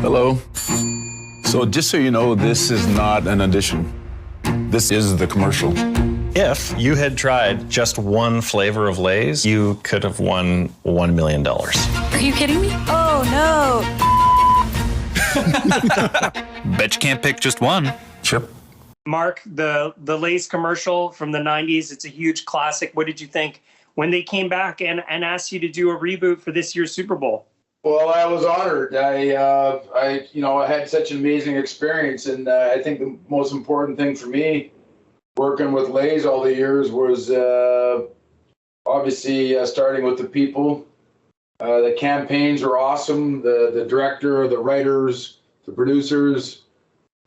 Hello. So just so you know, this is not an audition. This is the commercial. If you had tried just one flavor of Lay's, you could have won $1 million. Are you kidding me? Oh, no. Bet you can't pick just one. Chip. Mark, the Lay's commercial from the 90s, it's a huge classic. What did you think when they came back and asked you to do a reboot for this year's Super Bowl? Well, I was honored. I had such an amazing experience, and I think the most important thing for me, working with Lay's all the years, was obviously starting with the people. The campaigns were awesome. The director, the writers, the producers,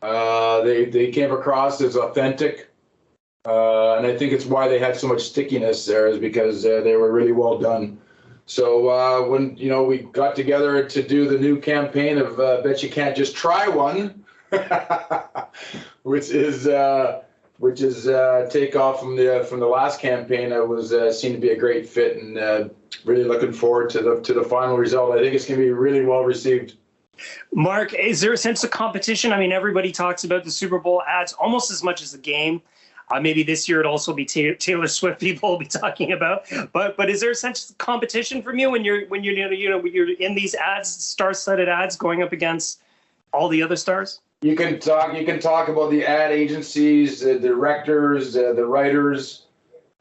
they came across as authentic, and I think it's why they had so much stickiness there, is because they were really well done. So when we got together to do the new campaign of Bet You Can't Just Try One, which is takeoff from the last campaign, it was seemed to be a great fit, and really looking forward to the final result. I think it's going to be really well received. Mark, is there a sense of competition? I mean, everybody talks about the Super Bowl ads almost as much as the game. Maybe this year it'll also be Taylor Swift people will be talking about. But is there a sense of competition from you when you're in these ads, star-studded ads, going up against all the other stars? You can talk about the ad agencies, the directors, the writers.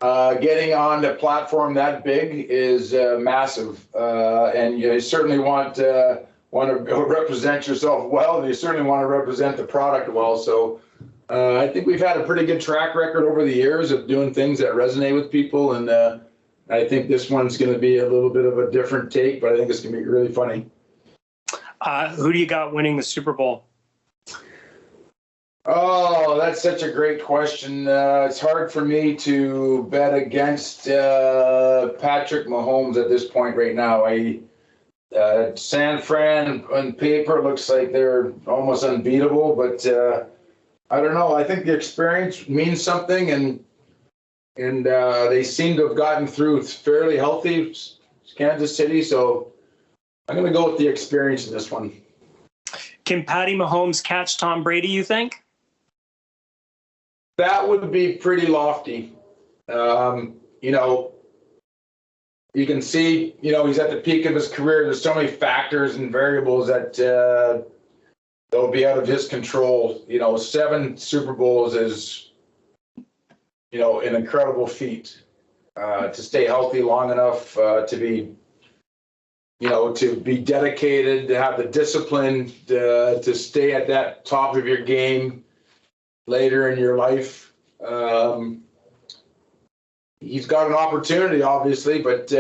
Getting on a platform that big is massive, and you certainly want to represent yourself well, and you certainly want to represent the product well. So I think we've had a pretty good track record over the years of doing things that resonate with people, and I think this one's going to be a little bit of a different take, but I think it's going to be really funny. Who do you got winning the Super Bowl? Oh, that's such a great question. It's hard for me to bet against Patrick Mahomes at this point right now. San Fran on paper looks like they're almost unbeatable, but I don't know. I think the experience means something, and they seem to have gotten through fairly healthy, Kansas City. So I'm going to go with the experience in this one. Can Patty Mahomes catch Tom Brady, you think? That would be pretty lofty. You can see, he's at the peak of his career. There's so many factors and variables that they'll be out of his control. 7 Super Bowls is, an incredible feat. To stay healthy long enough to be dedicated, to have the discipline to stay at that top of your game later in your life. He's got an opportunity, obviously, but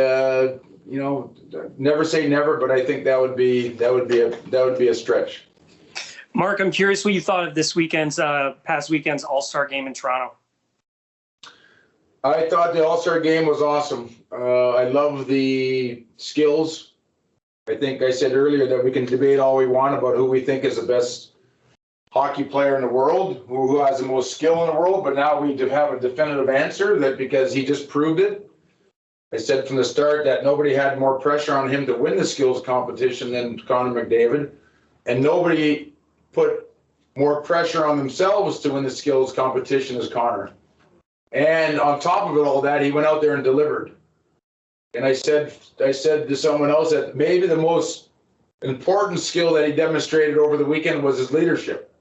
never say never. But I think that would be a stretch. Mark, I'm curious what you thought of this past weekend's All-Star game in Toronto. I thought the All-Star game was awesome. I love the skills. I think I said earlier that we can debate all we want about who we think is the best hockey player in the world, who has the most skill in the world, but now we have a definitive answer that because he just proved it. I said from the start that nobody had more pressure on him to win the skills competition than Connor McDavid, and nobody put more pressure on themselves to win the skills competition as Connor. And on top of it all that, he went out there and delivered. And I said to someone else that maybe the most important skill that he demonstrated over the weekend was his leadership,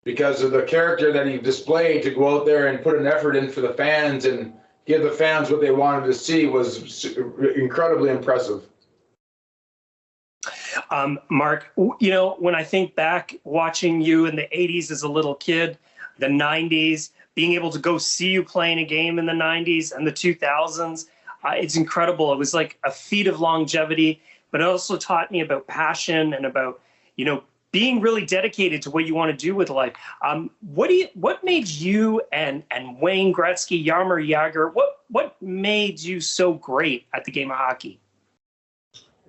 because of the character that he displayed to go out there and put an effort in for the fans and give the fans what they wanted to see was incredibly impressive. Mark, when I think back watching you in the 80s as a little kid, the 90s, being able to go see you playing a game in the 90s and the 2000s, it's incredible. It was like a feat of longevity, but it also taught me about passion and about, being really dedicated to what you want to do with life. What made you and Wayne Gretzky, Jaromir Jagr, what made you so great at the game of hockey?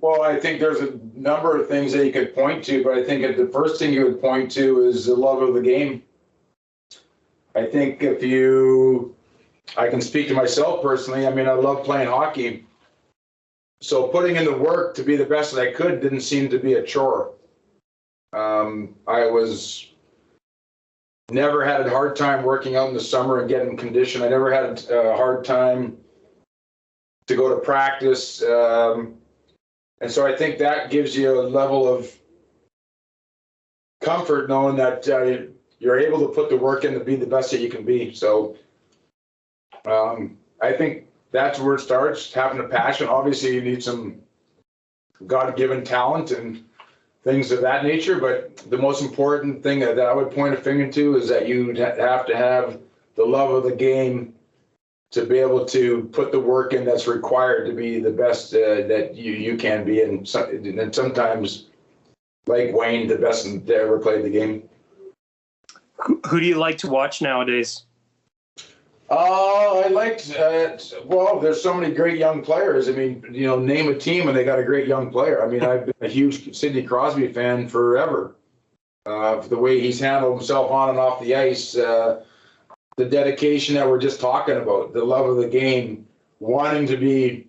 Well, I think there's a number of things that you could point to, but I think the first thing you would point to is the love of the game. I think I can speak to myself personally. I mean, I love playing hockey. So putting in the work to be the best that I could didn't seem to be a chore. Never had a hard time working out in the summer and getting conditioned. I never had a hard time to go to practice. And so I think that gives you a level of comfort knowing that you're able to put the work in to be the best that you can be. So I think that's where it starts, having a passion. Obviously, you need some God-given talent and things of that nature, but the most important thing that I would point a finger to is that you have to have the love of the game to be able to put the work in that's required to be the best that you can be, and sometimes, like Wayne, the best that ever played the game. Who do you like to watch nowadays? I liked, well, there's so many great young players. I mean, name a team and they got a great young player. I mean, I've been a huge Sidney Crosby fan forever. The way he's handled himself on and off the ice, the dedication that we're just talking about, the love of the game, wanting to be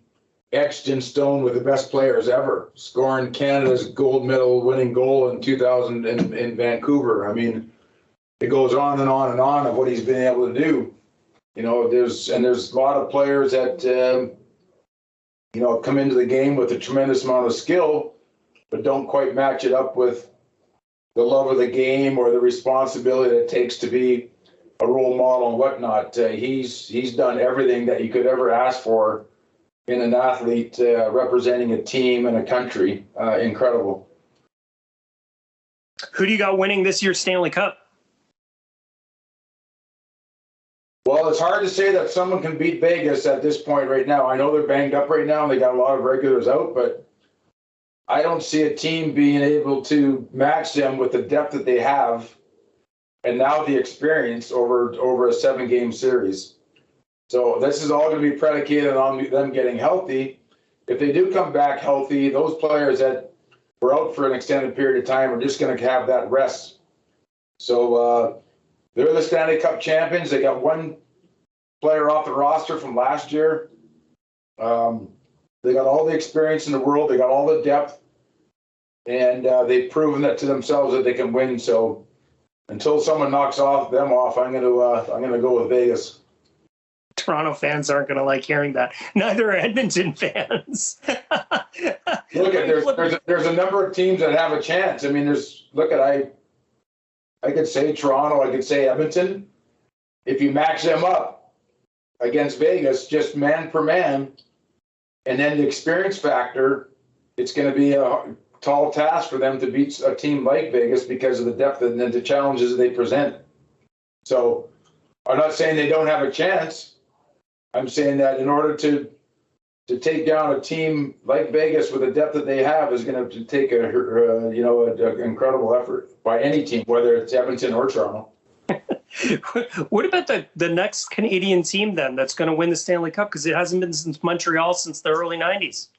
etched in stone with the best players ever, scoring Canada's gold medal winning goal in 2000 in Vancouver. I mean, it goes on and on and on of what he's been able to do. There's a lot of players that, come into the game with a tremendous amount of skill, but don't quite match it up with the love of the game or the responsibility that it takes to be a role model and whatnot. He's done everything that you could ever ask for in an athlete representing a team and a country. Incredible. Who do you got winning this year's Stanley Cup? Well, it's hard to say that someone can beat Vegas at this point right now. I know they're banged up right now and they got a lot of regulars out, but I don't see a team being able to match them with the depth that they have and now the experience over a 7-game series. So this is all going to be predicated on them getting healthy. If they do come back healthy, those players that were out for an extended period of time are just going to have that rest. So they're the Stanley Cup champions. They got one player off the roster from last year. They got all the experience in the world. They got all the depth, and they've proven that to themselves that they can win. So until someone knocks them off, I'm going to go with Vegas. Toronto fans aren't going to like hearing that. Neither are Edmonton fans. Look, there's a number of teams that have a chance. I mean, I could say Toronto, I could say Edmonton. If you match them up against Vegas, just man per man, and then the experience factor, it's going to be a tall task for them to beat a team like Vegas because of the depth and the challenges they present. So I'm not saying they don't have a chance. I'm saying that in order to take down a team like Vegas with the depth that they have is going to take an incredible effort by any team, whether it's Edmonton or Toronto. What about the next Canadian team then that's going to win the Stanley Cup? Because it hasn't been since Montreal since the early 90s.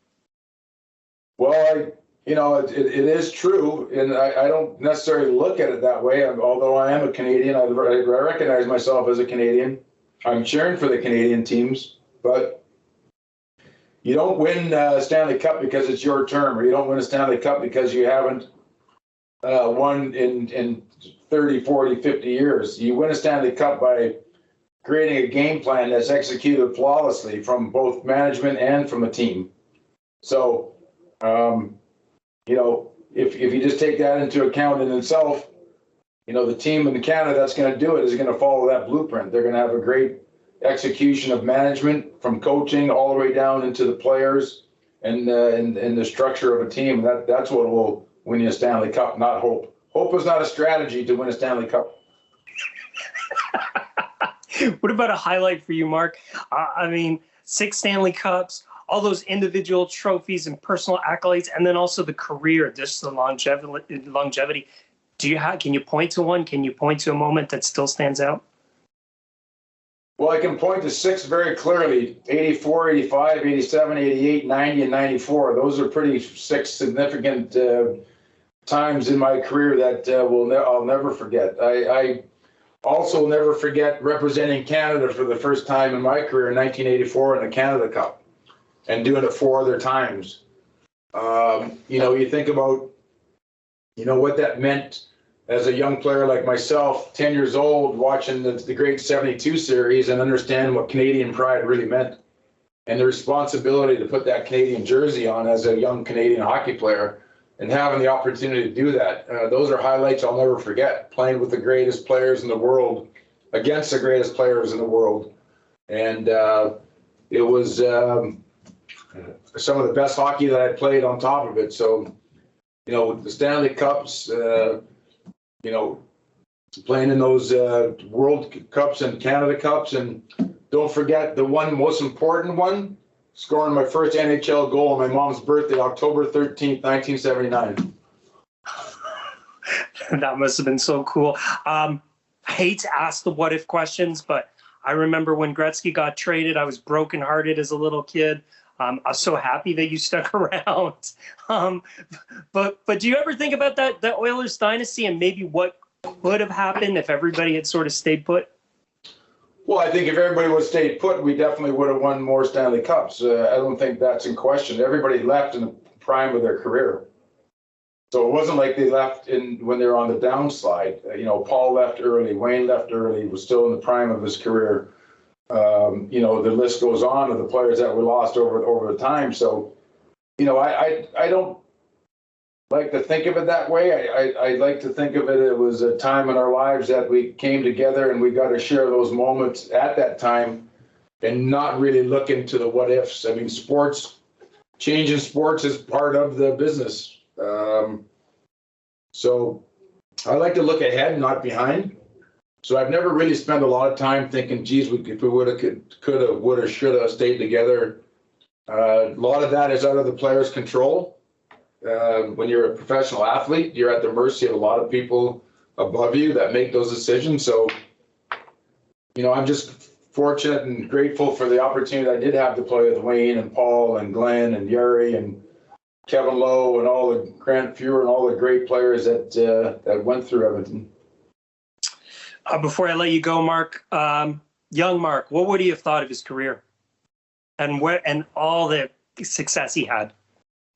Well, it is true, and I don't necessarily look at it that way. Although I am a Canadian, I recognize myself as a Canadian. I'm cheering for the Canadian teams, but you don't win a Stanley Cup because it's your term, or you don't win a Stanley Cup because you haven't won in 30, 40, 50 years. You win a Stanley Cup by creating a game plan that's executed flawlessly from both management and from the team. So, if you just take that into account in itself, the team in Canada that's going to do it is going to follow that blueprint. They're going to have a great execution of management from coaching all the way down into the players and the structure of a team. That's what will win you a Stanley Cup, not hope. Hope is not a strategy to win a Stanley Cup. What about a highlight for you, Mark? 6 Stanley Cups, all those individual trophies and personal accolades, and then also the career, just the longevity. Can you point to one? Can you point to a moment that still stands out? Well, I can point to 6 very clearly: 84, 85, 87, 88, 90, and 94. Those are pretty 6 significant times in my career that I'll never forget. I also never forget representing Canada for the first time in my career in 1984 in the Canada Cup and doing it 4 other times. You think about you know, what that meant as a young player like myself, 10 years old, watching the great 72 series and understand what Canadian pride really meant and the responsibility to put that Canadian jersey on as a young Canadian hockey player and having the opportunity to do that. Those are highlights I'll never forget, playing with the greatest players in the world, against the greatest players in the world. And it was some of the best hockey that I played on top of it. So, you know, the Stanley Cups, you know, playing in those World Cups and Canada Cups. And don't forget the one most important one, scoring my first NHL goal on my mom's birthday, October 13th, 1979. That must have been so cool. I hate to ask the what if questions, but I remember when Gretzky got traded, I was brokenhearted as a little kid. I was so happy that you stuck around. But do you ever think about that Oilers dynasty and maybe what could have happened if everybody had sort of stayed put? Well, I think if everybody would have stayed put, we definitely would have won more Stanley Cups. I don't think that's in question. Everybody left in the prime of their career. So it wasn't like they left when they were on the downslide. You know, Paul left early, Wayne left early, was still in the prime of his career. You know, the list goes on of the players that we lost over the time. So, you know, I don't like to think of it that way. I like to think of it was a time in our lives that we came together and we got to share those moments at that time and not really look into the what ifs. I mean, changing sports is part of the business. So I like to look ahead, not behind. So I've never really spent a lot of time thinking, geez, if we would have, could have, would have, should have stayed together. A lot of that is out of the player's control. When you're a professional athlete, you're at the mercy of a lot of people above you that make those decisions. So, you know, I'm just fortunate and grateful for the opportunity I did have to play with Wayne and Paul and Glenn and Yuri and Kevin Lowe and all the Grant Fuhr and all the great players that went through Edmonton. Before I let you go, Mark, young Mark, what would he have thought of his career and all the success he had?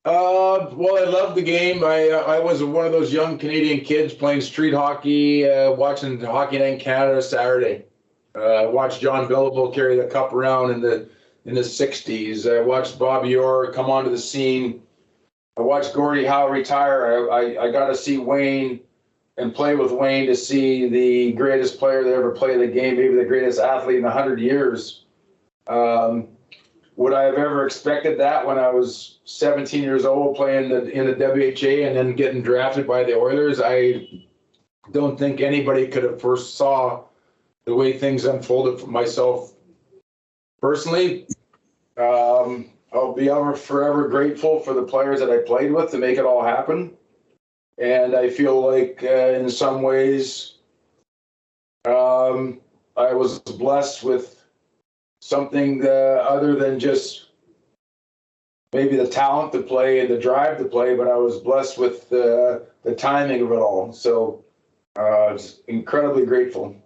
Well, I loved the game. I was one of those young Canadian kids playing street hockey, watching Hockey Night in Canada Saturday. I watched John Billable carry the cup around in the 60s. I watched Bobby Orr come onto the scene. I watched Gordie Howe retire. I got to see Wayne and play with Wayne to see the greatest player that ever played the game, maybe the greatest athlete in 100 years. Would I have ever expected that when I was 17 years old playing in the WHA and then getting drafted by the Oilers? I don't think anybody could have foresaw the way things unfolded for myself personally. I'll be forever grateful for the players that I played with to make it all happen. And I feel like in some ways I was blessed with something other than just maybe the talent to play and the drive to play, but I was blessed with the timing of it all. So incredibly grateful.